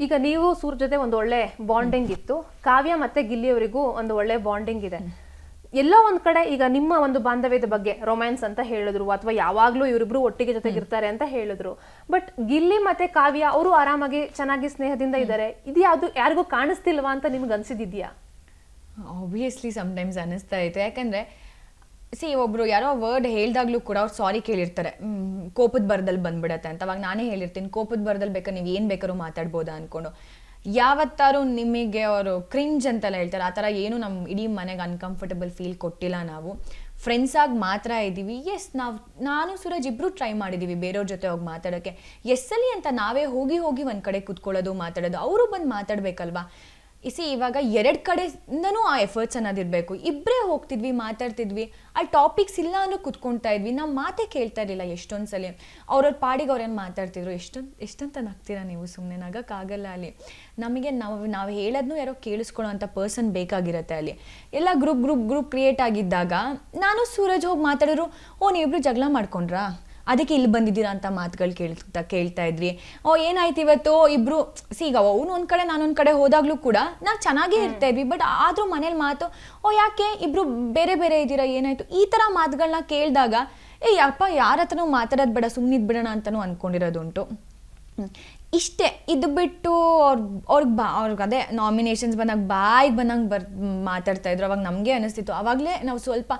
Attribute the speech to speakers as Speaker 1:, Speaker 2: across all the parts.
Speaker 1: ಈಗ ನೀವು ಸೂರ್ ಜೊತೆ ಒಂದು ಒಳ್ಳೆ ಬಾಂಡಿಂಗ್ ಇತ್ತು, ಕಾವ್ಯ ಮತ್ತೆ ಗಿಲ್ಲಿಯವರಿಗೂ ಒಂದು ಒಳ್ಳೆ ಬಾಂಡಿಂಗ್ ಇದೆ. ಎಲ್ಲೋ ಒಂದ್ ಕಡೆ ಈಗ ನಿಮ್ಮ ಒಂದು ಬಾಂಧವ್ಯದ ಬಗ್ಗೆ ರೊಮ್ಯಾನ್ಸ್ ಅಂತ ಹೇಳಿದ್ರು, ಅಥವಾ ಯಾವಾಗ್ಲೂ ಇವರಿಬ್ರು ಒಟ್ಟಿಗೆ ಜೊತೆಗಿರ್ತಾರೆ ಅಂತ ಹೇಳಿದ್ರು. ಬಟ್ ಗಿಲ್ಲಿ ಮತ್ತೆ ಕಾವ್ಯ ಅವರು ಆರಾಮಾಗಿ ಚೆನ್ನಾಗಿ ಸ್ನೇಹದಿಂದ ಇದ್ದಾರೆ, ಇದು ಯಾವ್ದು ಯಾರಿಗೂ ಕಾಣಿಸ್ತಿಲ್ವಾ ಅಂತ ನಿಮ್ಗೆ ಅನ್ಸಿದ್ಯಾ?
Speaker 2: ಆಬ್ವಿಯಸ್ಲಿ ಸಮ್ಟೈಮ್ಸ್ ಅನ್ನಿಸ್ತಾ ಐತೆ. ಯಾಕಂದರೆ ಒಬ್ಬರು ಯಾರೋ ವರ್ಡ್ ಹೇಳ್ದಾಗ್ಲೂ ಕೂಡ ಅವ್ರು ಸಾರಿ ಕೇಳಿರ್ತಾರೆ, ಕೋಪದ ಬರದಲ್ಲಿ ಬಂದ್ಬಿಡತ್ತೆ ಅಂತ. ಅವಾಗ ನಾನೇ ಹೇಳಿರ್ತೀನಿ, ಕೋಪದ ಬರದಲ್ಲಿ ಬೇಕಾದ್ರೆ ನೀವು ಏನು ಬೇಕಾದ್ರೂ ಮಾತಾಡ್ಬೋದಾ ಅಂದ್ಕೊಂಡು. ಯಾವತ್ತಾರು ನಿಮಗೆ ಅವರು ಕ್ರಿಂಜ್ ಅಂತೆಲ್ಲ ಹೇಳ್ತಾರೆ, ಆ ಥರ ಏನು ನಮ್ಮ ಇಡೀ ಮನೆಗೆ ಅನ್ಕಂಫರ್ಟಬಲ್ ಫೀಲ್ ಕೊಟ್ಟಿಲ್ಲ. ನಾವು ಫ್ರೆಂಡ್ಸಾಗಿ ಮಾತ್ರ ಇದ್ದೀವಿ. ನಾನು ಸೂರಜ್ ಇಬ್ಬರು ಟ್ರೈ ಮಾಡಿದ್ದೀವಿ ಬೇರೆಯವ್ರ ಜೊತೆ ಹೋಗಿ ಮಾತಾಡೋಕ್ಕೆ. ಎಸ್ಸಲ್ಲಿ ಅಂತ ನಾವೇ ಹೋಗಿ ಒಂದು ಕಡೆ ಕುತ್ಕೊಳ್ಳೋದು ಮಾತಾಡೋದು, ಅವರು ಬಂದು ಮಾತಾಡಬೇಕಲ್ವಾ. ಇವಾಗ ಎರಡು ಕಡೆಯಿಂದನೂ ಆ ಎಫರ್ಟ್ಸ್ ಅನ್ನೋದಿರಬೇಕು. ಇಬ್ಬರೇ ಹೋಗ್ತಿದ್ವಿ, ಮಾತಾಡ್ತಿದ್ವಿ, ಅಲ್ಲಿ ಟಾಪಿಕ್ಸ್ ಇಲ್ಲ ಅಂದ್ರೂ ಕುತ್ಕೊಳ್ತಾ ಇದ್ವಿ, ನಾವು ಮಾತೇ ಕೇಳ್ತಾ ಇರಲಿಲ್ಲ. ಎಷ್ಟೊಂದು ಸಲ ಅವ್ರವ್ರ ಪಾಡಿಗೆ ಅವ್ರೇನು ಮಾತಾಡ್ತಿದ್ರು. ಎಷ್ಟಂತ ನಗ್ತೀರಾ ನೀವು, ಸುಮ್ಮನೆ ನಗೋಕ್ಕಾಗಲ್ಲ. ಅಲ್ಲಿ ನಮಗೆ ನಾವು ಹೇಳೋದನ್ನೂ ಯಾರೋ ಕೇಳಿಸ್ಕೊಳ್ಳೋ ಅಂಥ ಪರ್ಸನ್ ಬೇಕಾಗಿರುತ್ತೆ. ಅಲ್ಲಿ ಎಲ್ಲ ಗ್ರೂಪ್ ಕ್ರಿಯೇಟ್ ಆಗಿದ್ದಾಗ ನಾನು ಸೂರಜ್ ಹೋಗಿ ಮಾತಾಡಿದ್ರು, ನೀವಿಬ್ರು ಜಗಳ ಮಾಡ್ಕೊಂಡ್ರಾ, ಅದಕ್ಕೆ ಇಲ್ಲಿ ಬಂದಿದ್ದೀರಾ ಅಂತ ಮಾತುಗಳು ಕೇಳ್ತಾ ಇದ್ರಿ. ಏನಾಯ್ತು ಇವತ್ತು ಇಬ್ಬರು ಈಗ ಅವನು ಒಂದು ಕಡೆ ನಾನೊಂದು ಕಡೆ ಹೋದಾಗಲೂ ಕೂಡ ನಾವು ಚೆನ್ನಾಗೇ ಇರ್ತಾ ಇದ್ವಿ. ಬಟ್ ಆದರೂ ಮನೇಲಿ ಮಾತು, ಯಾಕೆ ಇಬ್ಬರು ಬೇರೆ ಬೇರೆ ಇದ್ದೀರಾ, ಏನಾಯಿತು, ಈ ಥರ ಮಾತುಗಳನ್ನ ಕೇಳಿದಾಗ ಯಪ್ಪ ಯಾರ ಹತ್ರನೂ ಮಾತಾಡೋದು ಬೇಡ, ಸುಮ್ಮನಿದ್ಬಿಡೋಣ ಅಂತಲೂ ಅಂದ್ಕೊಂಡಿರೋದುಂಟು. ಇಷ್ಟೇ. ಇದು ಬಿಟ್ಟು ಅವ್ರಿಗೆ ಅದೇ ನಾಮಿನೇಷನ್ಸ್ ಬಂದಾಗ ಬಾಯಿಗೆ ಬಂದಂಗೆ ಮಾತಾಡ್ತಾ ಇದ್ರು. ಅವಾಗ ನಮಗೆ ಅನ್ನಿಸ್ತಿತ್ತು, ಆವಾಗಲೇ ನಾವು ಸ್ವಲ್ಪ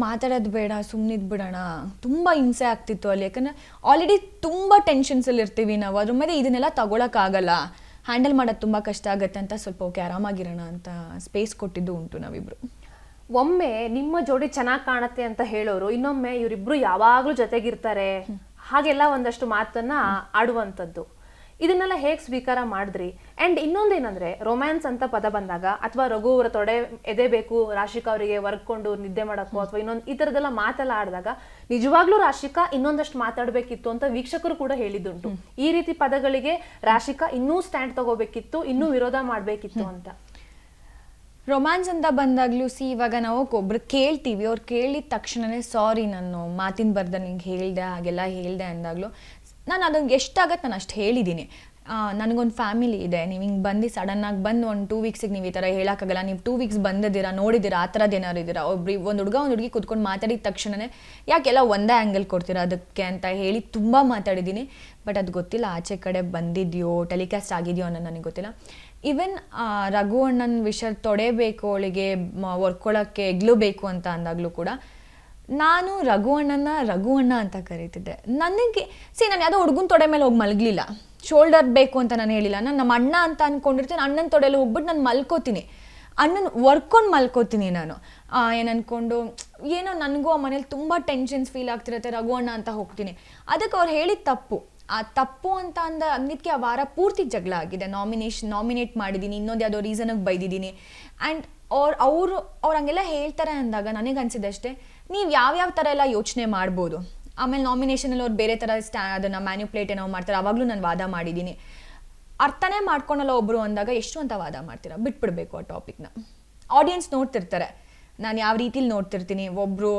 Speaker 2: ಮಾತಾಡೋದು ಬೇಡ, ಸುಮ್ಮನಿದ್ಬಿಡೋಣ. ತುಂಬ ಹಿಂಸೆ ಆಗ್ತಿತ್ತು ಅಲ್ಲಿ. ಯಾಕಂದರೆ ಆಲ್ರೆಡಿ ತುಂಬ ಟೆನ್ಷನ್ಸಲ್ಲಿ ಇರ್ತೀವಿ ನಾವು, ಅದ್ರ ಮೇಲೆ ಇದನ್ನೆಲ್ಲ ತಗೊಳಕ್ಕಾಗಲ್ಲ, ಹ್ಯಾಂಡಲ್ ಮಾಡೋದು ತುಂಬ ಕಷ್ಟ ಆಗುತ್ತೆ ಅಂತ ಸ್ವಲ್ಪ ಆರಾಮಾಗಿರೋಣ ಅಂತ ಸ್ಪೇಸ್ ಕೊಟ್ಟಿದ್ದು ಉಂಟು ನಾವಿಬ್ರು.
Speaker 1: ಒಮ್ಮೆ ನಿಮ್ಮ ಜೋಡಿ ಚೆನ್ನಾಗಿ ಕಾಣುತ್ತೆ ಅಂತ ಹೇಳೋರು, ಇನ್ನೊಮ್ಮೆ ಇವರಿಬ್ರು ಯಾವಾಗಲೂ ಜೊತೆಗಿರ್ತಾರೆ ಹಾಗೆಲ್ಲ ಒಂದಷ್ಟು ಮಾತನ್ನ ಆಡುವಂಥದ್ದು. ಇದನ್ನೆಲ್ಲ ಹೇಗೆ ಸ್ವೀಕಾರ ಮಾಡಿದ್ರಿ? ಆ್ಯಂಡ್ ಇನ್ನೊಂದೇನಂದ್ರೆ, ರೊಮ್ಯಾನ್ಸ್ ಅಂತ ಪದ ಬಂದಾಗ, ಅಥವಾ ರಘು ಅವರ ತೊಡೆ ಎದೆಬೇಕು ರಾಶಿಕಾ ಅವರಿಗೆ ವರ್ಕೊಂಡು ನಿದ್ದೆ ಮಾಡೋಕ್ಕೋ, ಅಥವಾ ಈ ಥರದ್ದೆಲ್ಲ ಮಾತೆಲ್ಲ ಆಡಿದಾಗ ನಿಜವಾಗ್ಲೂ ರಾಶಿಕಾ ಇನ್ನೊಂದಷ್ಟು ಮಾತಾಡಬೇಕಿತ್ತು ಅಂತ ವೀಕ್ಷಕರು ಕೂಡ ಹೇಳಿದ್ದುಂಟು. ಈ ರೀತಿ ಪದಗಳಿಗೆ ರಾಶಿಕಾ ಇನ್ನೂ ಸ್ಟ್ಯಾಂಡ್ ತಗೋಬೇಕಿತ್ತು, ಇನ್ನೂ ವಿರೋಧ ಮಾಡಬೇಕಿತ್ತು ಅಂತ.
Speaker 2: ರೊಮ್ಯಾನ್ಸ್ ಅಂತ ಬಂದಾಗ್ಲೂ ಇವಾಗ ನಾವು ಒಬ್ರು ಕೇಳ್ತೀವಿ, ಅವ್ರು ಕೇಳಿದ ತಕ್ಷಣವೇ ಸಾರಿ ನಾನು ಮಾತಿನ ಬರ್ದ ನಿಂಗೆ ಹೇಳಿದೆ ಹಾಗೆಲ್ಲ ಹೇಳಿದೆ ಅಂದಾಗಲೂ ನಾನು ಅದನ್ನು ಎಷ್ಟಾಗತ್ತೆ ನಾನು ಅಷ್ಟು ಹೇಳಿದ್ದೀನಿ. ನನಗೊಂದು ಫ್ಯಾಮಿಲಿ ಇದೆ, ನೀವು ಹಿಂಗೆ ಬಂದು ಸಡನ್ನಾಗಿ ಬಂದು ಒಂದು 2 ವೀಕ್ಸಿಗೆ ನೀವು ಈ ಥರ ಹೇಳೋಕ್ಕಾಗಲ್ಲ, ನೀವು 2 ವೀಕ್ಸ್ ಬಂದಿದ್ದೀರಾ, ನೋಡಿದ್ದೀರಾ, ಆ ಥರದ್ದು ಏನಾರು ಇದ್ದೀರಾ, ಒಂದು ಹುಡುಗಿ ಕೂತ್ಕೊಂಡು ಮಾತಾಡಿದ ತಕ್ಷಣವೇ ಯಾಕೆಲ್ಲ ಒಂದೇ ಆ್ಯಂಗಲ್ ಕೊಡ್ತೀರಾ ಅದಕ್ಕೆ ಅಂತ ಹೇಳಿ ತುಂಬ ಮಾತಾಡಿದ್ದೀನಿ. ಬಟ್ ಅದು ಗೊತ್ತಿಲ್ಲ ಆಚೆ ಕಡೆ ಬಂದಿದೆಯೋ ಟೆಲಿಕಾಸ್ಟ್ ಆಗಿದೆಯೋ ಅನ್ನೋ ನನಗೆ ಗೊತ್ತಿಲ್ಲ. ಈವನ್ ರಘು ಅಣ್ಣನ ವಿಷಯ ತೊಡೆಬೇಕು, ಅವಳಿಗೆ ಒರ್ಕೊಳ್ಳೋಕ್ಕೆ ಎಗ್ಲು ಬೇಕು ಅಂತ ಅಂದಾಗಲೂ ಕೂಡ ನಾನು ರಘು ಅಣ್ಣ ಅಂತ ಕರೀತಿದ್ದೆ. ನನಗೆ ನಾನು ಯಾವುದೋ ಹುಡುಗನ ತೊಡೆ ಮೇಲೆ ಹೋಗಿ ಮಲಗಲಿಲ್ಲ, ಶೋಲ್ಡರ್ ಬೇಕು ಅಂತ ನಾನು ಹೇಳಿಲ್ಲ. ನಾನು ನಮ್ಮ ಅಣ್ಣ ಅಂತ ಅಂದ್ಕೊಂಡಿರ್ತೀನಿ, ಅಣ್ಣನ ತೊಡೆಯಲ್ಲಿ ಹೋಗ್ಬಿಟ್ಟು ನಾನು ಮಲ್ಕೋತೀನಿ, ಅಣ್ಣನ ವರ್ಕೊಂಡು ಮಲ್ಕೋತೀನಿ. ನಾನು ಏನಂದ್ಕೊಂಡು ಏನೋ ನನಗೂ ಆ ಮನೇಲಿ ತುಂಬ ಟೆನ್ಷನ್ಸ್ ಫೀಲ್ ಆಗ್ತಿರುತ್ತೆ, ರಘು ಅಣ್ಣ ಅಂತ ಹೋಗ್ತೀನಿ. ಅದಕ್ಕೆ ಅವ್ರು ಹೇಳಿದ ತಪ್ಪು, ಆ ತಪ್ಪು ಅಂತ ಅಂದಿದ್ದಕ್ಕೆ ಆ ವಾರ ಪೂರ್ತಿ ಜಗಳ ಆಗಿದೆ. ನಾಮಿನೇಟ್ ಮಾಡಿದ್ದೀನಿ, ಇನ್ನೊಂದು ಯಾವುದೋ ರೀಸನಿಗೆ ಬೈದಿದ್ದೀನಿ. ಆ್ಯಂಡ್ ಅವ್ರು ಹಂಗೆಲ್ಲ ಹೇಳ್ತಾರೆ ಅಂದಾಗ ನನಗೆ ಅನಿಸಿದಷ್ಟೇ, ನೀವು ಯಾವ್ಯಾವ ಥರ ಎಲ್ಲ ಯೋಚನೆ ಮಾಡ್ಬೋದು. ಆಮೇಲೆ ನಾಮಿನೇಷನಲ್ಲಿ ಅವ್ರು ಬೇರೆ ಥರ ಅದನ್ನು ಮ್ಯಾನ್ಯುಪ್ಲೇಟ್ ಏನೋ ಮಾಡ್ತಾರೆ, ಆವಾಗಲೂ ನಾನು ವಾದ ಮಾಡಿದ್ದೀನಿ. ಅರ್ಥನೇ ಮಾಡ್ಕೊಳಲ್ಲ ಒಬ್ಬರು ಅಂದಾಗ ಎಷ್ಟು ಅಂತ ವಾದ ಮಾಡ್ತೀರಾ, ಬಿಟ್ಬಿಡ್ಬೇಕು ಆ ಟಾಪಿಕ್ನ. ಆಡಿಯನ್ಸ್ ನೋಡ್ತಿರ್ತಾರೆ, ನಾನು ಯಾವ ರೀತಿಲಿ ನೋಡ್ತಿರ್ತೀನಿ. ಒಬ್ಬರು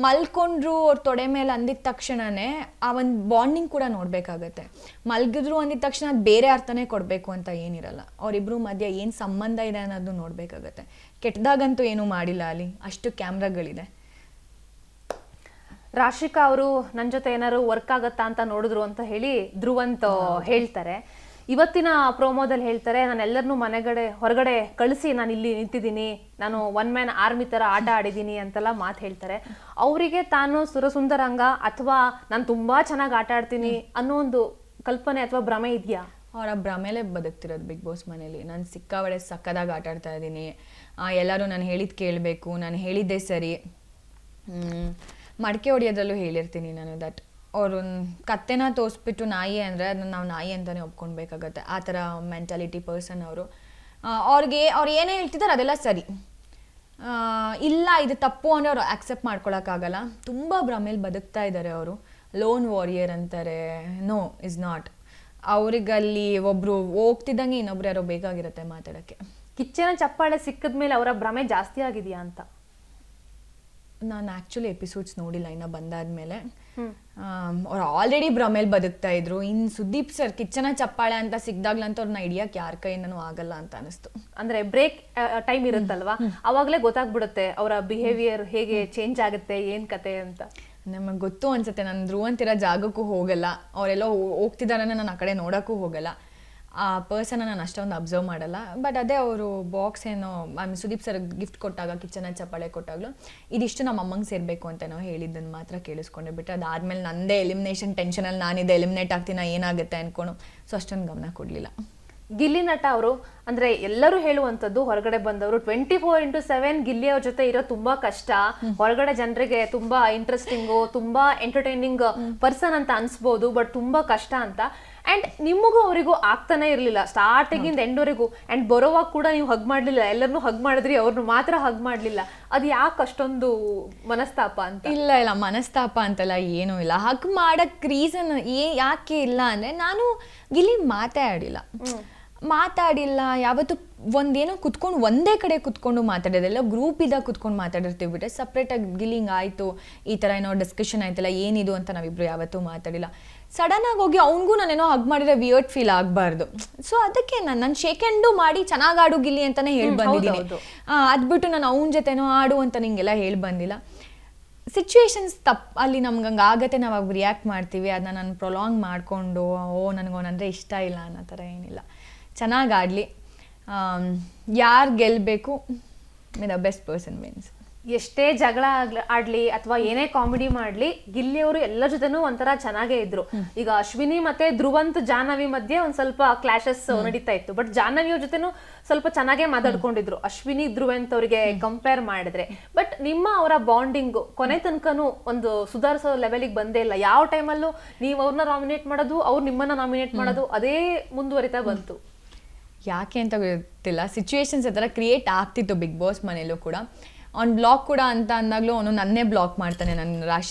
Speaker 2: ಮಲ್ಕೊಂಡ್ರು ಅವ್ರ ತೊಡೆ ಮೇಲೆ ಅಂದಿದ ತಕ್ಷಣವೇ ಆ ಒಂದು ಬಾಂಡಿಂಗ್ ಕೂಡ ನೋಡಬೇಕಾಗತ್ತೆ. ಮಲ್ಗಿದ್ರು ಅಂದಿದ ತಕ್ಷಣ ಅದು ಬೇರೆ ಅರ್ಥನೇ ಕೊಡಬೇಕು ಅಂತ ಏನಿರಲ್ಲ. ಅವರಿಬ್ಬರು ಮಧ್ಯೆ ಏನು ಸಂಬಂಧ ಇದೆ ಅನ್ನೋದು ನೋಡಬೇಕಾಗತ್ತೆ. ಕೆಟ್ಟದಾಗಂತೂ ಏನೂ ಮಾಡಿಲ್ಲ ಅಲ್ಲಿ, ಅಷ್ಟು ಕ್ಯಾಮ್ರಾಗಳಿದೆ.
Speaker 1: ರಾಶಿಕಾ ಅವರು ನನ್ನ ಜೊತೆ ಏನಾದ್ರು ವರ್ಕ್ ಆಗತ್ತಾ ಅಂತ ನೋಡಿದ್ರು ಅಂತ ಹೇಳಿ ಧ್ರುವಂತ್ ಹೇಳ್ತಾರೆ. ಇವತ್ತಿನ ಪ್ರೋಮೋದಲ್ಲಿ ಹೇಳ್ತಾರೆ, ನಾನು ಎಲ್ಲರನ್ನೂ ಹೊರಗಡೆ ಕಳಿಸಿ ನಾನು ಇಲ್ಲಿ ನಿಂತಿದ್ದೀನಿ, ನಾನು 1 ಮ್ಯಾನ್ ಆರ್ಮಿ ಥರ ಆಟ ಆಡಿದ್ದೀನಿ ಅಂತೆಲ್ಲ ಮಾತು ಹೇಳ್ತಾರೆ. ಅವರಿಗೆ ತಾನು ಸುರಸುಂದರಂಗ ಅಥವಾ ನಾನು ತುಂಬ ಚೆನ್ನಾಗಿ ಆಟ ಆಡ್ತೀನಿ ಅನ್ನೋ ಒಂದು ಕಲ್ಪನೆ ಅಥವಾ ಭ್ರಮೆ ಇದೆಯಾ?
Speaker 2: ಅವರ ಭ್ರಮೆಲೇ ಬದುಕ್ತಿರೋದು ಬಿಗ್ ಬಾಸ್ ಮನೇಲಿ. ನಾನು ಸಿಕ್ಕಾಬಡೆ ಸಕ್ಕದಾಗಿ ಆಟ ಆಡ್ತಾ ಇದ್ದೀನಿ, ಎಲ್ಲರೂ ನಾನು ಹೇಳಿದ್ದು ಕೇಳಬೇಕು, ನಾನು ಹೇಳಿದ್ದೆ ಸರಿ. ಮಡಿಕೆ ಹೊಡಿಯೋದ್ರಲ್ಲೂ ಹೇಳಿರ್ತೀನಿ ನಾನು, ದಟ್ ಅವರು ಕತ್ತೆನ ತೋರಿಸ್ಬಿಟ್ಟು ನಾಯಿ ಅಂದರೆ ಅದನ್ನು ನಾವು ನಾಯಿ ಅಂತಲೇ ಒಪ್ಕೊಳ್ಬೇಕಾಗತ್ತೆ. ಆ ಥರ ಮೆಂಟಾಲಿಟಿ ಪರ್ಸನ್ ಅವರು. ಅವ್ರು ಏನೇ ಹೇಳ್ತಿದ್ದಾರೆ ಅದೆಲ್ಲ ಸರಿ, ಇಲ್ಲ ಇದು ತಪ್ಪು ಅಂದರೆ ಅವರು ಆಕ್ಸೆಪ್ಟ್ ಮಾಡ್ಕೊಳಕ್ಕಾಗಲ್ಲ. ತುಂಬ ಭ್ರಮೇಲಿ ಬದುಕ್ತಾ ಇದ್ದಾರೆ ಅವರು. ಲೋನ್ ವಾರಿಯರ್ ಅಂತಾರೆ, ನೋ ಇಸ್ ನಾಟ್. ಅವ್ರಿಗಲ್ಲಿ ಒಬ್ಬರು ಹೋಗ್ತಿದ್ದಂಗೆ ಇನ್ನೊಬ್ರು ಯಾರೋ ಬೇಕಾಗಿರುತ್ತೆ ಮಾತಾಡೋಕ್ಕೆ.
Speaker 1: ಕಿಚ್ಚನ ಚಪ್ಪಾಳೆ ಸಿಕ್ಕಿದ್ಮೇಲೆ ಅವರ ಭ್ರಮೆ ಜಾಸ್ತಿ ಆಗಿದೆಯಾ ಅಂತ?
Speaker 2: ನಾನು ಆ್ಯಕ್ಚುಲಿ ಎಪಿಸೋಡ್ಸ್ ನೋಡಿಲ್ಲ ಇನ್ನು ಬಂದಾದಮೇಲೆ. ಅವ್ರು ಆಲ್ರೆಡಿ ಭ್ರಮೇಲಿ ಬದುಕ್ತಾ ಇದ್ರು. ಇನ್ನು ಸುದೀಪ್ ಸರ್ ಕಿಚ್ಚನ ಚಪ್ಪಾಳೆ ಅಂತ ಸಿಕ್ದಾಗ್ಲಂತ ಅವ್ರನ್ನ ಹಿಡಿಯಕ್ಕೆ ಯಾರ ಕೈಯಿಂದನೂ ಆಗಲ್ಲ ಅಂತ ಅನಿಸ್ತು.
Speaker 1: ಅಂದ್ರೆ ಬ್ರೇಕ್ ಟೈಮ್ ಇರುತ್ತಲ್ವಾ, ಅವಾಗಲೇ ಗೊತ್ತಾಗ್ಬಿಡುತ್ತೆ ಅವರ ಬಿಹೇವಿಯರ್ ಹೇಗೆ ಚೇಂಜ್ ಆಗುತ್ತೆ, ಏನ್ ಕತೆ ಅಂತ.
Speaker 2: ನಮಗೆ ಗೊತ್ತು ಅನ್ಸುತ್ತೆ, ನಾನು ಧ್ರುವಂತಿರೋ ಜಾಗಕ್ಕೂ ಹೋಗಲ್ಲ, ಅವರೆಲ್ಲ ಹೋಗ್ತಿದಾರೆ ನಾನು ಆ ಕಡೆ ನೋಡೋಕ್ಕೂ ಹೋಗಲ್ಲ, ಆ ಪರ್ಸನ್ನ ನಾನು ಅಷ್ಟೊಂದು ಅಬ್ಸರ್ವ್ ಮಾಡಲ್ಲ. ಬಟ್ ಅದೇ ಅವರು ಬಾಕ್ಸ್ ಏನೋ ಸುದೀಪ್ ಸರ್ ಗಿಫ್ಟ್ ಕೊಟ್ಟಾಗ, ಕಿಚ್ಚನ ಚಪ್ಪಾಳೆ ಕೊಟ್ಟಾಗಲೂ ಇದಿಷ್ಟು ನಮ್ಮ ಅಮ್ಮಂಗೆ ಸೇರಬೇಕು ಅಂತ ನಾವು ಹೇಳಿದ್ದನ್ನು ಮಾತ್ರ ಕೇಳಿಸ್ಕೊಂಡೆ ಬಿಟ್ಟರೆ ಅದಾದಮೇಲೆ ನನ್ನದೇ ಎಲಿಮಿನೇಷನ್ ಟೆನ್ಷನಲ್ಲಿ ನಾನಿದೆ, ಎಲಿಮಿನೇಟ್ ಆಗ್ತೀನ ಏನಾಗುತ್ತೆ ಅಂದ್ಕೊಂಡು ಸೊ ಅಷ್ಟೊಂದು ಗಮನ ಕೊಡಲಿಲ್ಲ.
Speaker 1: ಗಿಲ್ಲಿ ನಟ ಅವರು ಅಂದ್ರೆ ಎಲ್ಲರೂ ಹೇಳುವಂಥದ್ದು, ಹೊರಗಡೆ ಬಂದವರು 24/7 ಗಿಲ್ಲಿ ಅವ್ರ ಜೊತೆ ಇರೋ ತುಂಬಾ ಕಷ್ಟ, ಹೊರಗಡೆ ಜನರಿಗೆ ತುಂಬಾ ಇಂಟ್ರೆಸ್ಟಿಂಗು, ತುಂಬಾ ಎಂಟರ್ಟೈನಿಂಗ್ ಪರ್ಸನ್ ಅಂತ ಅನ್ಸ್ಬೋದು, ಬಟ್ ತುಂಬಾ ಕಷ್ಟ ಅಂತ. ಅಂಡ್ ನಿಮಗೂ ಅವರಿಗೂ ಆಗ್ತಾನೆ ಇರಲಿಲ್ಲ ಸ್ಟಾರ್ಟಿಂಗಿಂದ ಎಂಡ್ವರೆಗೂ. ಅಂಡ್ ಬರೋವಾಗ ಕೂಡ ನೀವು ಹಗ್ ಮಾಡ್ಲಿಲ್ಲ, ಎಲ್ಲರನ್ನೂ ಹಗ್ ಮಾಡಿದ್ರಿ, ಅವ್ರನ್ನ ಮಾತ್ರ ಹಗ್ ಮಾಡ್ಲಿಲ್ಲ. ಅದು ಯಾಕೆ ಅಷ್ಟೊಂದು ಮನಸ್ತಾಪ ಅಂತ?
Speaker 2: ಇಲ್ಲ ಮನಸ್ತಾಪ ಅಂತೆಲ್ಲ ಏನೂ ಇಲ್ಲ. ಹಗ್ ಮಾಡಕ್ ರೀಸನ್ ಯಾಕೆ ಇಲ್ಲ ಅಂದ್ರೆ, ನಾನು ಗಿಲ್ಲಿ ಮಾತಾಡಿಲ್ಲ ಯಾವತ್ತು. ಒಂದೇನೋ ಕುತ್ಕೊಂಡು ಒಂದೇ ಕಡೆ ಕುತ್ಕೊಂಡು ಮಾತಾಡೋದೆಲ್ಲ ಗ್ರೂಪ್ ಇದ್ದಾಗ ಕುತ್ಕೊಂಡು ಮಾತಾಡಿರ್ತೀವಿ ಬಿಟ್ಟರೆ ಸಪ್ರೇಟಾಗಿ ಗಿಲ್ಲಿಂಗ್ ಆಯಿತು ಈ ಥರ ಏನೋ ಡಿಸ್ಕಷನ್ ಆಯ್ತಲ್ಲ ಏನಿದು ಅಂತ ನಾವಿಬ್ರು ಯಾವತ್ತೂ ಮಾತಾಡಿಲ್ಲ. ಸಡನ್ನಾಗಿ ಹೋಗಿ ಅವ್ನಿಗೂ ನಾನೇನೋ ಹಗ್ ಮಾಡಿದ್ರೆ ವಿಯರ್ಡ್ ಫೀಲ್ ಆಗಬಾರ್ದು. ಸೊ ಅದಕ್ಕೆ ನಾನು ಶೇಕ್ ಹ್ಯಾಂಡು ಮಾಡಿ ಚೆನ್ನಾಗಿ ಆಡು ಗಿಲ್ಲಿ ಅಂತಲೇ ಹೇಳಿ ಬಂದಿದ್ದೀನಿ. ಅದ್ಬಿಟ್ಟು ನಾನು ಅವನ ಜೊತೆನೋ ಆಡು ಅಂತ ನಿಂಗೆಲ್ಲ ಹೇಳಿ ಬಂದಿಲ್ಲ. ಸಿಚುವೇಶನ್ಸ್ ಅಲ್ಲಿ ನಮ್ಗೆ ಹಂಗೆ ಆಗತ್ತೆ, ನಾವು ಅವಾಗ ರಿಯಾಕ್ಟ್ ಮಾಡ್ತೀವಿ. ಅದನ್ನ ನಾನು ಪ್ರೊಲಾಂಗ್ ಮಾಡಿಕೊಂಡು ನನಗವನಂದರೆ ಇಷ್ಟ ಇಲ್ಲ ಅನ್ನೋ ಥರ ಏನಿಲ್ಲ. ಚೆನ್ನಾಗಿ ಆಡಲಿ, ಯಾರು ಗೆಲ್ಲಬೇಕು, may the best person wins.
Speaker 1: ಎಷ್ಟೇ ಜಗಳ ಆಡ್ಲಿ ಅಥವಾ ಏನೇ ಕಾಮಿಡಿ ಮಾಡ್ಲಿ, ಗಿಲ್ಲಿ ಅವರು ಎಲ್ಲರ ಜೊತೆನೂ ಒಂಥರ ಚೆನ್ನಾಗೇ ಇದ್ರು. ಈಗ ಅಶ್ವಿನಿ ಮತ್ತೆ ಧ್ರುವಂತ್ ಜಾಹ್ನವಿ ಮಧ್ಯೆ ಒಂದ್ ಸ್ವಲ್ಪ ಕ್ಲಾಶಸ್ ನಡೀತಾ ಇತ್ತು, ಬಟ್ ಜಾಹ್ನವಿ ಅವ್ರ ಜೊತೆನೂ ಸ್ವಲ್ಪ ಚೆನ್ನಾಗೇ ಮಾತಾಡ್ಕೊಂಡಿದ್ರು ಅಶ್ವಿನಿ ಧ್ರುವಂತ್ ಅವರಿಗೆ ಕಂಪೇರ್ ಮಾಡಿದ್ರೆ. ಬಟ್ ನಿಮ್ಮ ಅವರ ಬಾಂಡಿಂಗ್ ಕೊನೆ ತನಕನೂ ಒಂದು ಸುಧಾರಿಸೋ ಲೆವೆಲಿಗೆ ಬಂದೇ ಇಲ್ಲ. ಯಾವ ಟೈಮಲ್ಲೂ ನೀವು ಅವ್ರನ್ನ ನಾಮಿನೇಟ್ ಮಾಡೋದು, ಅವ್ರು ನಿಮ್ಮನ್ನ ನಾಮಿನೇಟ್ ಮಾಡೋದು, ಅದೇ ಮುಂದುವರಿತಾ ಬಂತು.
Speaker 2: ಯಾಕೆ ಅಂತ ಗೊತ್ತಿಲ್ಲ, ಸಿಚುವೇಶನ್ಸ್ ಆ ಥರ ಕ್ರಿಯೇಟ್ ಆಗ್ತಿತ್ತು ಬಿಗ್ ಬಾಸ್ ಮನೇಲೂ ಕೂಡ. ಅವ್ನು ಬ್ಲಾಕ್ ಕೂಡ ಅಂತ ಅಂದಾಗಲೂ ಅವನು ನನ್ನೇ ಬ್ಲಾಕ್ ಮಾಡ್ತಾನೆ, ನಾನು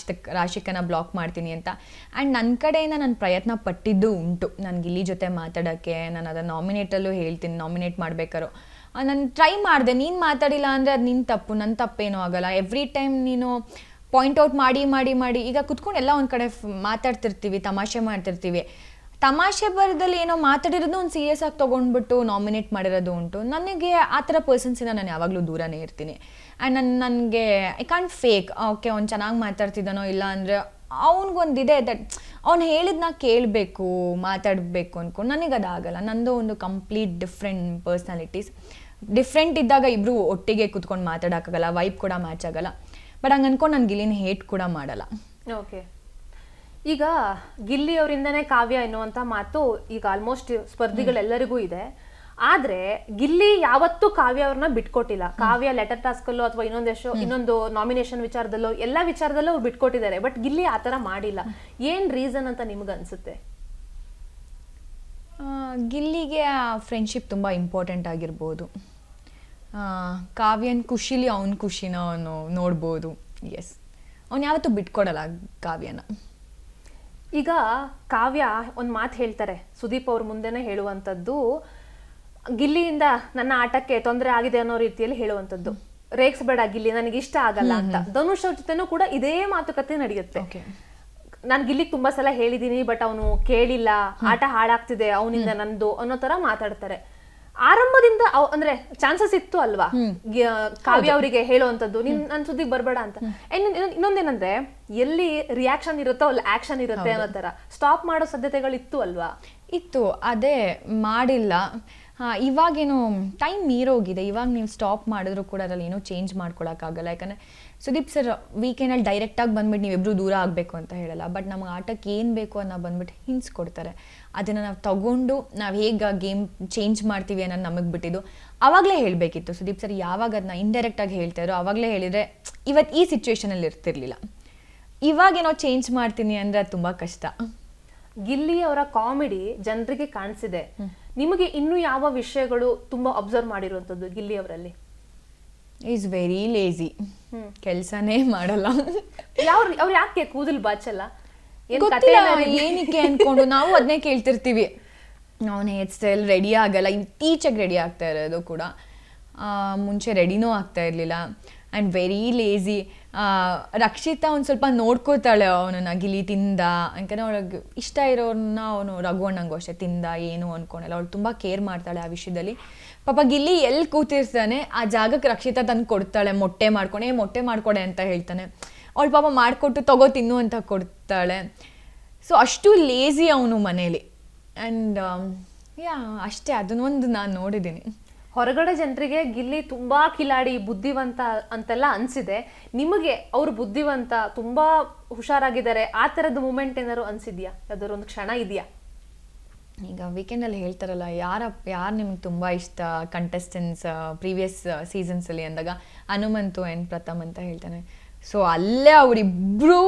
Speaker 2: ರಾಶಿಕನ ಬ್ಲಾಕ್ ಮಾಡ್ತೀನಿ ಅಂತ. ಆ್ಯಂಡ್ ನನ್ನ ಕಡೆಯಿಂದ ನಾನು ಪ್ರಯತ್ನ ಪಟ್ಟಿದ್ದು ಉಂಟು, ನಾನು ಗಿಲ್ಲಿ ಜೊತೆ ಮಾತಾಡೋಕ್ಕೆ. ನಾನು ಅದನ್ನು ನಾಮಿನೇಟಲ್ಲೂ ಹೇಳ್ತೀನಿ, ನಾಮಿನೇಟ್ ಮಾಡ್ಬೇಕಾರೋ ನಾನು ಟ್ರೈ ಮಾಡಿದೆ. ನೀನು ಮಾತಾಡಿಲ್ಲ ಅಂದರೆ ಅದು ನಿನ್ನ ತಪ್ಪು, ನನ್ನ ತಪ್ಪೇನೂ ಆಗೋಲ್ಲ. ಎವ್ರಿ ಟೈಮ್ ನೀನು ಪಾಯಿಂಟ್ ಔಟ್ ಮಾಡಿ ಈಗ ಕುತ್ಕೊಂಡು ಎಲ್ಲ ಒಂದು ಕಡೆ ಮಾತಾಡ್ತಿರ್ತೀವಿ, ತಮಾಷೆ ಮಾಡ್ತಿರ್ತೀವಿ. ತಮಾಷೆ ಬರದಲ್ಲಿ ಏನೋ ಮಾತಾಡಿರೋದು ಒಂದು ಸೀರಿಯಸ್ ಆಗಿ ತೊಗೊಂಡ್ಬಿಟ್ಟು ನಾಮಿನೇಟ್ ಮಾಡಿರೋದು ಉಂಟು. ನನಗೆ ಆ ಥರ ಪರ್ಸನ್ಸಿಂದ ನಾನು ಯಾವಾಗಲೂ ದೂರನೇ ಇರ್ತೀನಿ. ಆ್ಯಂಡ್ ನನಗೆ ಐ ಕಾಂಟ್ ಫೇಕ್. ಓಕೆ ಅವ್ನು ಚೆನ್ನಾಗಿ ಮಾತಾಡ್ತಿದ್ದಾನೋ ಇಲ್ಲ ಅಂದರೆ ಅವ್ನಿಗೊಂದಿದೆ ದಟ್ ಅವ್ನು ಹೇಳಿದ್ನ ಕೇಳಬೇಕು, ಮಾತಾಡಬೇಕು ಅಂದ್ಕೊಂಡು. ನನಗದಾಗಲ್ಲ. ನಂದು ಒಂದು ಕಂಪ್ಲೀಟ್ ಡಿಫ್ರೆಂಟ್ ಪರ್ಸ್ನಾಲಿಟೀಸ್. ಡಿಫ್ರೆಂಟ್ ಇದ್ದಾಗ ಇಬ್ಬರು ಒಟ್ಟಿಗೆ ಕುತ್ಕೊಂಡು ಮಾತಾಡೋಕ್ಕಾಗಲ್ಲ, ವೈಬ್ ಕೂಡ ಮ್ಯಾಚ್ ಆಗಲ್ಲ. ಬಟ್ ಹಂಗೆ ಅಂದ್ಕೊಂಡು ನಾನು ಗಿಲ್ಲಿನ ಹೇಟ್ ಕೂಡ ಮಾಡಲ್ಲ.
Speaker 1: ಓಕೆ, ಈಗ ಗಿಲ್ಲಿ ಅವರಿಂದನೇ ಕಾವ್ಯ ಎನ್ನುವಂಥ ಮಾತು ಈಗ ಆಲ್ಮೋಸ್ಟ್ ಸ್ಪರ್ಧಿಗಳೆಲ್ಲರಿಗೂ ಇದೆ. ಆದ್ರೆ ಗಿಲ್ಲಿ ಯಾವತ್ತೂ ಕಾವ್ಯ ಅವ್ರನ್ನ ಬಿಟ್ಕೊಟ್ಟಿಲ್ಲ. ಕಾವ್ಯ ಲೆಟರ್ ಟಾಸ್ಕ್ ಅಲ್ಲೋ ಅಥವಾ ಇನ್ನೊಂದು ನಾಮಿನೇಷನ್ ವಿಚಾರದಲ್ಲೋ ಎಲ್ಲ ವಿಚಾರದಲ್ಲೂ ಅವ್ರು ಬಿಟ್ಕೊಟ್ಟಿದ್ದಾರೆ. ಬಟ್ ಗಿಲ್ಲಿ ಆ ಥರ ಮಾಡಿಲ್ಲ. ಏನ್ ರೀಸನ್ ಅಂತ ನಿಮ್ಗೆ ಅನ್ಸುತ್ತೆ?
Speaker 2: ಗಿಲ್ಲಿಗೆ ಆ ಫ್ರೆಂಡ್ಶಿಪ್ ತುಂಬ ಇಂಪಾರ್ಟೆಂಟ್ ಆಗಿರ್ಬೋದು. ಕಾವ್ಯನ ಖುಷಿಲಿ ಅವನ ಖುಷಿನ ಅವನು ನೋಡ್ಬೋದು. ಎಸ್, ಅವನು ಯಾವತ್ತೂ ಬಿಟ್ಕೊಡಲ್ಲ ಕಾವ್ಯನ.
Speaker 1: ಈಗ ಕಾವ್ಯ ಒಂದು ಮಾತು ಹೇಳ್ತಾರೆ, ಸುದೀಪ್ ಅವ್ರ ಮುಂದೆನೇ ಹೇಳುವಂಥದ್ದು, ಗಿಲ್ಲಿಯಿಂದ ನನ್ನ ಆಟಕ್ಕೆ ತೊಂದರೆ ಆಗಿದೆ ಅನ್ನೋ ರೀತಿಯಲ್ಲಿ ಹೇಳುವಂಥದ್ದು. ರೇಗ್ಸ್ಬೇಡ ಗಿಲ್ಲಿ, ನನಗೆ ಇಷ್ಟ ಆಗಲ್ಲ ಅಂತ. ಧನುಷ್ ಅವ್ರ ಜೊತೆನೂ ಕೂಡ ಇದೇ ಮಾತುಕತೆ ನಡೆಯುತ್ತೆ. ನಾನು ಗಿಲ್ಲಿಗೆ ತುಂಬಾ ಸಲ ಹೇಳಿದೀನಿ, ಬಟ್ ಅವನು ಕೇಳಿಲ್ಲ, ಆಟ ಹಾಳಾಗ್ತಿದೆ ಅವನಿಂದ ನಂದು ಅನ್ನೋ ತರ ಮಾತಾಡ್ತಾರೆ. ಆರಂಭದಿಂದ ಅಂದ್ರೆ ಚಾನ್ಸಸ್ ಇತ್ತು ಅಲ್ವಾ ಕಾವ್ಯ ಅವರಿಗೆ ಹೇಳುವಂಥದ್ದು, ನನ್ ಸುದ್ದಿಗೆ ಬರ್ಬೇಡ ಅಂತ. ಇನ್ನೊಂದೇನಂದ್ರೆ, ಎಲ್ಲಿ ರಿಯಾಕ್ಷನ್ ಇರುತ್ತೋ ಅಲ್ಲಿ ಆಕ್ಷನ್ ಇರುತ್ತೆ ಅನ್ನೋ ತರ ಸ್ಟಾಪ್ ಮಾಡೋ ಸಾಧ್ಯತೆಗಳಿತ್ತು ಅಲ್ವಾ?
Speaker 2: ಇತ್ತು, ಅದೇ ಮಾಡಿಲ್ಲ. ಇವಾಗೇನು ಟೈಮ್ ಮೀರೋಗಿದೆ. ಇವಾಗ ನೀವು ಸ್ಟಾಪ್ ಮಾಡಿದ್ರು ಕೂಡ ಅದ್ರಲ್ಲಿ ಏನೂ ಚೇಂಜ್ ಮಾಡ್ಕೊಳಕ್ಕಾಗಲ್ಲ. ಯಾಕಂದರೆ ಸುದೀಪ್ ಸರ್ ವೀಕೆಂಡಲ್ಲಿ ಡೈರೆಕ್ಟಾಗಿ ಬಂದ್ಬಿಟ್ಟು ನೀವಿಬ್ಬರು ದೂರ ಆಗಬೇಕು ಅಂತ ಹೇಳಲ್ಲ. ಬಟ್ ನಮಗೆ ಆಟಕ್ಕೆ ಏನು ಬೇಕು ಅನ್ನೋ ಬಂದ್ಬಿಟ್ಟು ಹಿಂಟ್ಸ್ ಕೊಡ್ತಾರೆ. ಅದನ್ನು ನಾವು ತಗೊಂಡು ನಾವು ಹೇಗೆ ಗೇಮ್ ಚೇಂಜ್ ಮಾಡ್ತೀವಿ ಅನ್ನೋದು ನಮಗೆ ಬಿಟ್ಟಿದ್ದು. ಆವಾಗಲೇ ಹೇಳಬೇಕಿತ್ತು ಸುದೀಪ್ ಸರ್. ಯಾವಾಗ ಅದನ್ನ ಇಂಡೈರೆಕ್ಟಾಗಿ ಹೇಳ್ತಾಯಿದ್ರು ಆವಾಗಲೇ ಹೇಳಿದರೆ ಇವತ್ತು ಈ ಸಿಚುವೇಶನಲ್ಲಿ ಇರ್ತಿರ್ಲಿಲ್ಲ. ಇವಾಗೇನೋ ಚೇಂಜ್ ಮಾಡ್ತೀನಿ ಅಂದರೆ ಅದು ತುಂಬ ಕಷ್ಟ.
Speaker 1: ಗಿಲ್ಲಿ ಅವರ ಕಾಮಿಡಿ ಜನರಿಗೆ ಕಾಣಿಸಿದೆ. ನಿಮಗೆ ಇನ್ನೂ ಯಾವ ವಿಷಯಗಳು ತುಂಬಾ ಅಬ್ಸರ್ವ್ ಮಾಡಿರುವಂಥದ್ದು ಗಿಲ್ಲಿ ಅವರಲ್ಲಿ?
Speaker 2: ಈಸ್ ವೆರಿ ಲೇಜಿ, ಕೆಲಸನೇ ಮಾಡಲ್ಲ.
Speaker 1: ಅವ್ರು ಯಾಕೆ ಕೂದಲು ಬಾಚಲ್ಲ?
Speaker 2: ಏನಕ್ಕೆ ಅನ್ಕೊಂಡು ನಾವು ಅದನ್ನೇ ಕೇಳ್ತಿರ್ತೀವಿ. ಅವನ ಹೇರ್ ಸ್ಟೈಲ್ ರೆಡಿ ಆಗಲ್ಲ, ಇತ್ತೀಚೆಗೆ ರೆಡಿ ಆಗ್ತಾ ಇರೋದು ಕೂಡ. ಮುಂಚೆ ರೆಡಿನೂ ಆಗ್ತಾ ಇರಲಿಲ್ಲ. And very lazy. ರಕ್ಷಿತಾ ಒಂದು ಸ್ವಲ್ಪ ನೋಡ್ಕೋತಾಳೆ ಅವನನ್ನು, ಗಿಲಿ ತಿಂದ, ಯಾಕಂದರೆ ಅವಳಿಗೆ ಇಷ್ಟ ಇರೋರನ್ನ ಅವನು ರಘುವಣ್ಣಂಗೂ ಅಷ್ಟೇ ತಿಂದ ಏನು ಅಂದ್ಕೊಳಲ್ಲ, ಅವಳು ತುಂಬ ಕೇರ್ ಮಾಡ್ತಾಳೆ ಆ ವಿಷಯದಲ್ಲಿ. ಪಾಪ ಗಿಲ್ಲಿ ಎಲ್ಲಿ ಕೂತಿರ್ತಾನೆ ಆ ಜಾಗಕ್ಕೆ ರಕ್ಷಿತಾ ತಂದು ಕೊಡ್ತಾಳೆ, ಮೊಟ್ಟೆ ಮಾಡ್ಕೊಡೆ ಅಂತ ಹೇಳ್ತಾನೆ. ಅವಳು ಪಾಪ ಮಾಡಿಕೊಟ್ಟು ತಗೋ ತಿನ್ನು ಅಂತ ಕೊಡ್ತಾಳೆ. ಸೊ ಅಷ್ಟು ಲೇಝಿ ಅವನು ಮನೇಲಿ. ಆ್ಯಂಡ್ ಅಷ್ಟೇ, ಅದನ್ನೊಂದು ನಾನು ನೋಡಿದ್ದೀನಿ.
Speaker 1: ಹೊರಗಡೆ ಜನರಿಗೆ ಗಿಲ್ಲಿ ತುಂಬಾ ಕಿಲಾಡಿ, ಬುದ್ಧಿವಂತ ಅಂತೆಲ್ಲ ಅನ್ಸಿದೆ. ನಿಮಗೆ ಅವ್ರು ಬುದ್ಧಿವಂತ, ತುಂಬಾ ಹುಷಾರಾಗಿದ್ದಾರೆ, ಆ ಥರದ ಮೂಮೆಂಟ್ ಏನಾದ್ರು ಅನ್ಸಿದ್ಯಾ? ಯಾವ್ದಾದ್ರು ಒಂದು ಕ್ಷಣ ಇದೆಯಾ?
Speaker 2: ಈಗ ವೀಕೆಂಡಲ್ಲಿ ಹೇಳ್ತಾರಲ್ಲ, ಯಾರು ನಿಮ್ಗೆ ತುಂಬ ಇಷ್ಟ ಕಂಟೆಸ್ಟೆಂಟ್ಸ್ ಪ್ರೀವಿಯಸ್ ಸೀಸನ್ಸಲ್ಲಿ ಅಂದಾಗ ಹನುಮಂತು ಆ್ಯಂಡ್ ಪ್ರಥಮ್ ಅಂತ ಹೇಳ್ತಾನೆ. ಸೊ ಅಲ್ಲೇ ಅವರಿಬ್ರೂ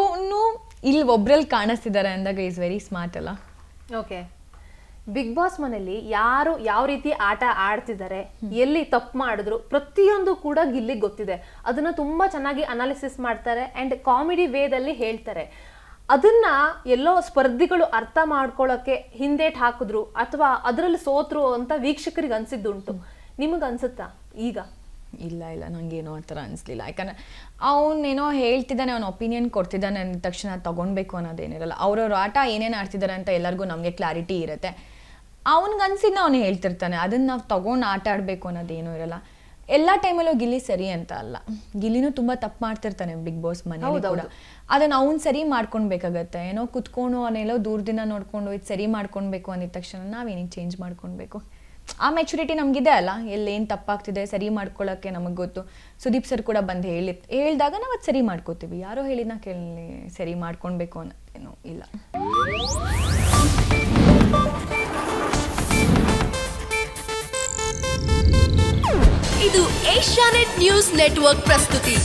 Speaker 2: ಇಲ್ಲಿ ಒಬ್ರಲ್ಲಿ ಕಾಣಿಸ್ತಿದ್ದಾರೆ ಅಂದಾಗ ಈಸ್ ವೆರಿ ಸ್ಮಾರ್ಟ್ ಅಲ್ಲ.
Speaker 1: ಓಕೆ, ಬಿಗ್ ಬಾಸ್ ಮನೇಲಿ ಯಾರು ಯಾವ ರೀತಿ ಆಟ ಆಡ್ತಿದ್ದಾರೆ, ಎಲ್ಲಿ ತಪ್ಪು ಮಾಡಿದ್ರು, ಪ್ರತಿಯೊಂದು ಕೂಡ ಗಿಲ್ಲಿಗೆ ಗೊತ್ತಿದೆ. ಅದನ್ನ ತುಂಬಾ ಚೆನ್ನಾಗಿ ಅನಾಲಿಸಿಸ್ ಮಾಡ್ತಾರೆ ಅಂಡ್ ಕಾಮಿಡಿ ವೇದಲ್ಲಿ ಹೇಳ್ತಾರೆ. ಅದನ್ನ ಎಲ್ಲೋ ಸ್ಪರ್ಧಿಗಳು ಅರ್ಥ ಮಾಡ್ಕೊಳ್ಳೋಕೆ ಹಿಂದೇಟ್ ಹಾಕಿದ್ರು ಅಥವಾ ಅದರಲ್ಲಿ ಸೋತ್ರು ಅಂತ ವೀಕ್ಷಕರಿಗೆ ಅನ್ಸಿದ್ದುಂಟು. ನಿಮಗೆ ಅನ್ಸುತ್ತಾ ಈಗ?
Speaker 2: ಇಲ್ಲ ನನಗೇನೋ ಆ ಥರ ಅನಿಸ್ಲಿಲ್ಲ. ಯಾಕಂದರೆ ಅವನೇನೋ ಹೇಳ್ತಿದ್ದಾನೆ, ಅವನ ಒಪಿನಿಯನ್ ಕೊಡ್ತಿದ್ದಾನೆ ಅಂದ ತಕ್ಷಣ ತೊಗೊಳ್ಬೇಕು ಅನ್ನೋದೇನಿರಲ್ಲ. ಅವ್ರವ್ರ ಆಟ ಏನೇನು ಆಡ್ತಿದ್ದಾರೆ ಅಂತ ಎಲ್ಲರಿಗೂ ನಮಗೆ ಕ್ಲಾರಿಟಿ ಇರುತ್ತೆ. ಅವ್ನಿಗೆ ಅನ್ಸಿದ್ನ ಅವನು ಹೇಳ್ತಿರ್ತಾನೆ, ಅದನ್ನು ನಾವು ತೊಗೊಂಡು ಆಟ ಆಡಬೇಕು ಅನ್ನೋದೇನೂ ಇರಲ್ಲ. ಎಲ್ಲ ಟೈಮಲ್ಲೂ ಗಿಲ್ಲಿ ಸರಿ ಅಂತ ಅಲ್ಲ, ಗಿಲ್ಲಿನೂ ತುಂಬ ತಪ್ಪು ಮಾಡ್ತಿರ್ತಾನೆ ಬಿಗ್ ಬಾಸ್ ಮನೇಲಿ ಕೂಡ. ಅದನ್ನು ಅವ್ನು ಸರಿ ಮಾಡ್ಕೊಳ್ಬೇಕಾಗತ್ತೆ. ಏನೋ ಕುತ್ಕೊಂಡು ಅವನೆಲ್ಲೋ ದೂರದಿಂದ ನೋಡಿಕೊಂಡು ಇದು ಸರಿ ಮಾಡ್ಕೊಳ್ಬೇಕು ಅಂದಿದ ತಕ್ಷಣ ನಾವೇನಿಗೆ ಚೇಂಜ್ ಮಾಡ್ಕೊಳ್ಬೇಕು? ಆ ಮೆಚುರಿಟಿ ನಮಗಿದೆ ಅಲ್ಲ, ಎಲ್ಲೇನು ತಪ್ಪಾಗ್ತಿದೆ ಸರಿ ಮಾಡ್ಕೊಳ್ಳೋಕ್ಕೆ ನಮಗೆ ಗೊತ್ತು. ಸುದೀಪ್ ಸರ್ ಕೂಡ ಬಂದು ಹೇಳಿದಾಗ ನಾವು ಅದು ಸರಿ ಮಾಡ್ಕೋತೀವಿ. ಯಾರೋ ಹೇಳಿದ್ನ ಕೇಳಿ ಸರಿ ಮಾಡ್ಕೊಳ್ಬೇಕು ಅನ್ನೋದೇನೂ ಇಲ್ಲ.
Speaker 3: ಇದು ಏಷ್ಯಾನೆಟ್ ನ್ಯೂಸ್ ನೆಟ್ವರ್ಕ್ ಪ್ರಸ್ತುತಿ.